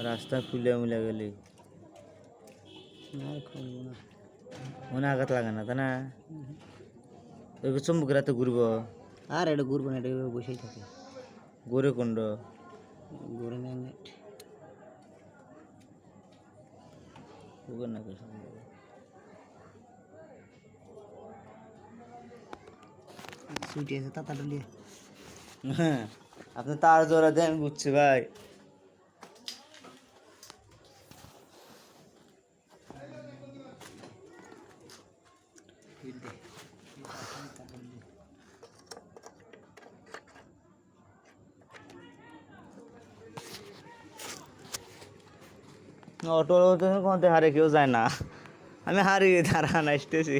রাস্তা খুলে মুলে গেলি আর খুলবো না। মনে আঘাত লাগে না তাই না? ওই চম্বুক রাতে ঘুরবো আর এটা ঘুরবো না, এটা এভাবে বসেই থাকে। গড়ে কুণ্ড ঘুরে ম্যাগনেট ওগুলো না কিছু সুইটি আছে তাতা ডলিয়ে। হ্যাঁ আপনি তার জোড়া দেন বুঝছি ভাই। অটো কোনতে হারে কেউ যায় না, আমি হারিয়ে দাঁড়ান আসতেছি।